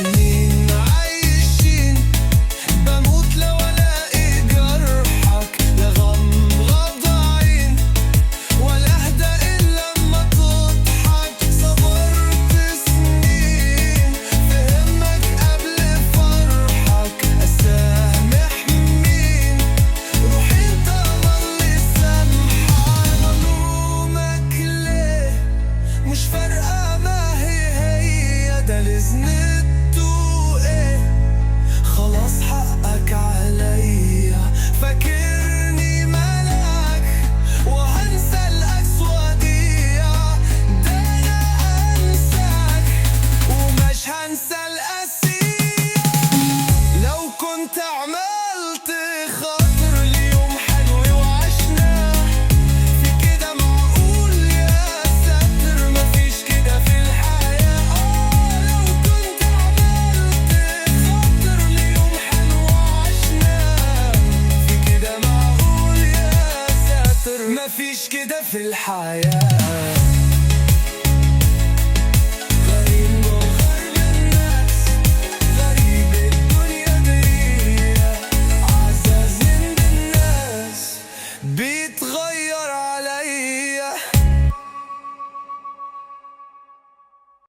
سنين عايشين، بموت لو الاقي جرحك، لا غمض عين ولا اهدى الا لما تضحك. صبرت سنين فهمك قبل فرحك، اسامح مين؟ روحي انت اللي سامحة. ملومك ليه؟ مش فارقة ما هي ده اللي زنقته ايه. خلاص حقك عليا، فاكرني ملاك وهنسى الأسودية. ده أنا أنساك ومش هنسى القاسية. لو كنت عملت خاطر ليوم حلو وعشناه، في كده معقول يا ساتر مفيش كده في الحياة. لو كنت عملت خاطر ليوم حلو وعشناه، في كده معقول يا ساتر مفيش كده في الحياة.